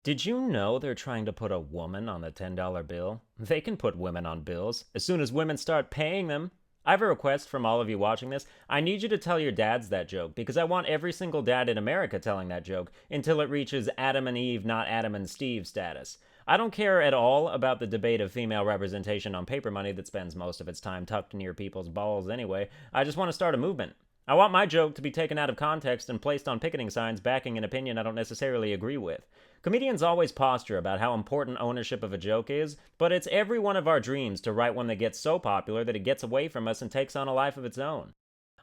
Did you know they're trying to put a woman on the $10 bill? They can put women on bills as soon as women start paying them. I have a request from all of you watching this. I need you to tell your dads that joke because I want every single dad in America telling that joke until it reaches Adam and Eve, not Adam and Steve status. I don't care at all about the debate of female representation on paper money that spends most of its time tucked near people's balls anyway. I just want to start a movement. I want my joke to be taken out of context and placed on picketing signs backing an opinion I don't necessarily agree with. Comedians always posture about how important ownership of a joke is, but it's every one of our dreams to write one that gets so popular that it gets away from us and takes on a life of its own.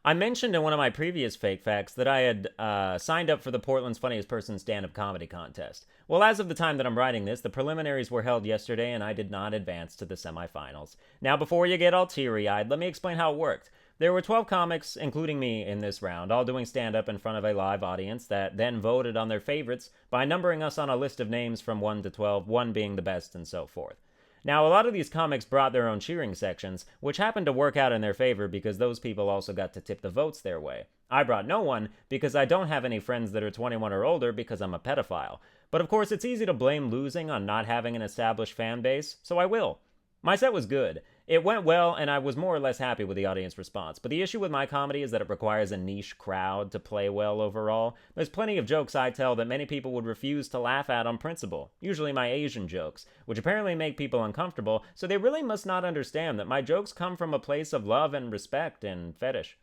I mentioned in one of my previous fake facts that I had signed up for the Portland's Funniest Person stand-up comedy contest. Well, as of the time that I'm writing this, the preliminaries were held yesterday and I did not advance to the semifinals. Now, before you get all teary-eyed, let me explain how it worked. There were 12 comics, including me, in this round, all doing stand-up in front of a live audience that then voted on their favorites by numbering us on a list of names from 1 to 12, 1 being the best and so forth. Now, a lot of these comics brought their own cheering sections, which happened to work out in their favor because those people also got to tip the votes their way. I brought no one because I don't have any friends that are 21 or older because I'm a pedophile. But of course, it's easy to blame losing on not having an established fan base, so I will. My set was good. It went well, and I was more or less happy with the audience response. But the issue with my comedy is that it requires a niche crowd to play well overall. There's plenty of jokes I tell that many people would refuse to laugh at on principle, usually my Asian jokes, which apparently make people uncomfortable, so they really must not understand that my jokes come from a place of love and respect and fetish.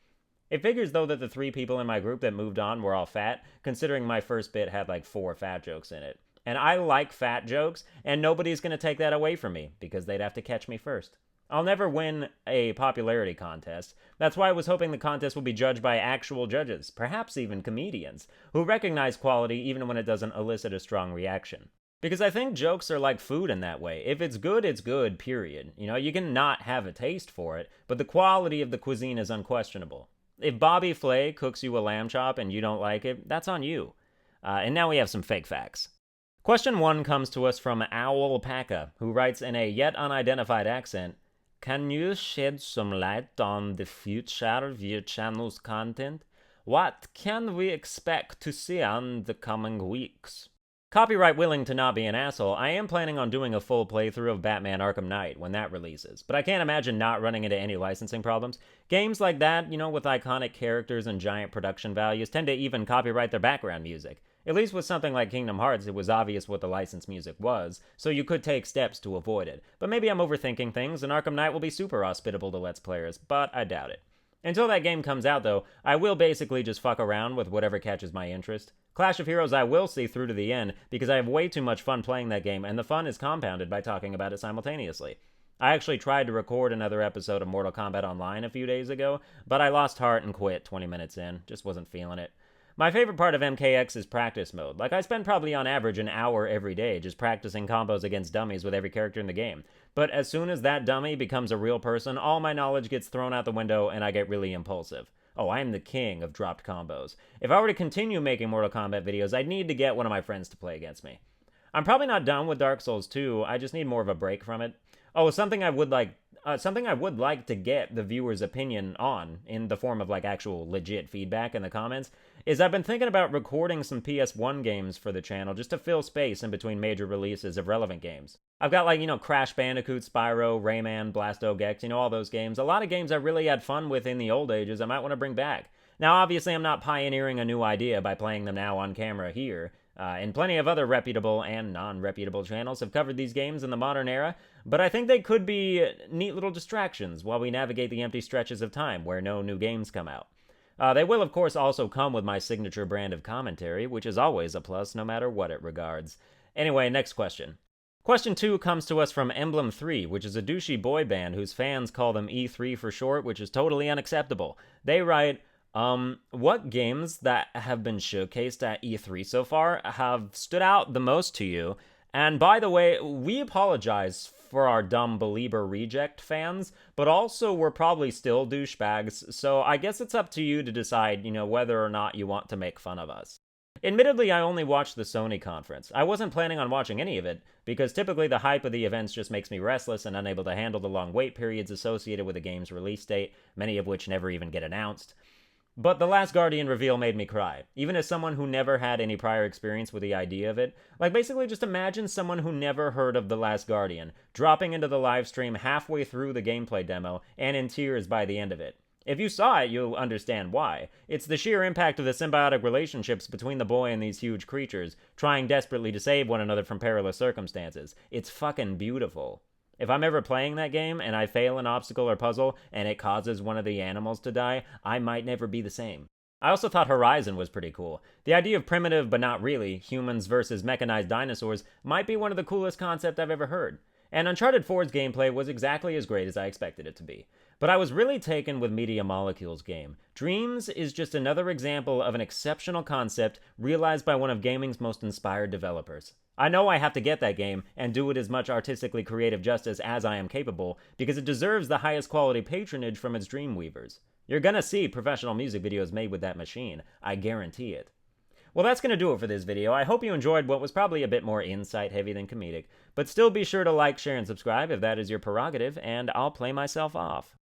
It figures, though, that the 3 people in my group that moved on were all fat, considering my first bit had like 4 fat jokes in it. And I like fat jokes, and nobody's going to take that away from me, because they'd have to catch me first. I'll never win a popularity contest. That's why I was hoping the contest will be judged by actual judges, perhaps even comedians, who recognize quality even when it doesn't elicit a strong reaction. Because I think jokes are like food in that way. If it's good, period. You know, you can not have a taste for it, but the quality of the cuisine is unquestionable. If Bobby Flay cooks you a lamb chop and you don't like it, that's on you. And now we have some fake facts. Question 1 comes to us from Owlpaca, who writes in a yet unidentified accent, "Can you shed some light on the future of your channel's content? What can we expect to see on the coming weeks?" Copyright willing to not be an asshole, I am planning on doing a full playthrough of Batman Arkham Knight when that releases, but I can't imagine not running into any licensing problems. Games like that, with iconic characters and giant production values, tend to even copyright their background music. At least with something like Kingdom Hearts, it was obvious what the licensed music was, so you could take steps to avoid it. But maybe I'm overthinking things, and Arkham Knight will be super hospitable to Let's Players, but I doubt it. Until that game comes out, though, I will basically just fuck around with whatever catches my interest. Clash of Heroes I will see through to the end, because I have way too much fun playing that game, and the fun is compounded by talking about it simultaneously. I actually tried to record another episode of Mortal Kombat Online a few days ago, but I lost heart and quit 20 minutes in. Just wasn't feeling it. My favorite part of MKX is practice mode. Like, I spend probably on average an hour every day just practicing combos against dummies with every character in the game. But as soon as that dummy becomes a real person, all my knowledge gets thrown out the window and I get really impulsive. Oh, I am the king of dropped combos. If I were to continue making Mortal Kombat videos, I'd need to get one of my friends to play against me. I'm probably not done with Dark Souls 2, I just need more of a break from it. Oh, something I would like to get the viewer's opinion on, in the form of like actual legit feedback in the comments, is I've been thinking about recording some PS1 games for the channel just to fill space in between major releases of relevant games. I've got Crash Bandicoot, Spyro, Rayman, Blasto Gex, all those games. A lot of games I really had fun with in the old ages I might want to bring back. Now, obviously, I'm not pioneering a new idea by playing them now on camera here. And plenty of other reputable and non-reputable channels have covered these games in the modern era, but I think they could be neat little distractions while we navigate the empty stretches of time where no new games come out. They will, of course, also come with my signature brand of commentary, which is always a plus no matter what it regards. Anyway, next question. Question 2 comes to us from Emblem 3, which is a douchey boy band whose fans call them E3 for short, which is totally unacceptable. They write, what games that have been showcased at E3 so far have stood out the most to you? And by the way, we apologize for our dumb Belieber Reject fans, but also we're probably still douchebags, so I guess it's up to you to decide, whether or not you want to make fun of us. Admittedly, I only watched the Sony conference. I wasn't planning on watching any of it, because typically the hype of the events just makes me restless and unable to handle the long wait periods associated with a game's release date, many of which never even get announced. But the Last Guardian reveal made me cry, even as someone who never had any prior experience with the idea of it. Like, basically just imagine someone who never heard of The Last Guardian, dropping into the live stream halfway through the gameplay demo, and in tears by the end of it. If you saw it, you'll understand why. It's the sheer impact of the symbiotic relationships between the boy and these huge creatures, trying desperately to save one another from perilous circumstances. It's fucking beautiful. If I'm ever playing that game and I fail an obstacle or puzzle and it causes one of the animals to die, I might never be the same. I also thought Horizon was pretty cool. The idea of primitive but not really humans versus mechanized dinosaurs might be one of the coolest concepts I've ever heard. And Uncharted 4's gameplay was exactly as great as I expected it to be. But I was really taken with Media Molecule's game. Dreams is just another example of an exceptional concept realized by one of gaming's most inspired developers. I know I have to get that game and do it as much artistically creative justice as I am capable, because it deserves the highest quality patronage from its Dreamweavers. You're gonna see professional music videos made with that machine, I guarantee it. Well, that's going to do it for this video. I hope you enjoyed what was probably a bit more insight-heavy than comedic, but still be sure to like, share, and subscribe if that is your prerogative, and I'll play myself off.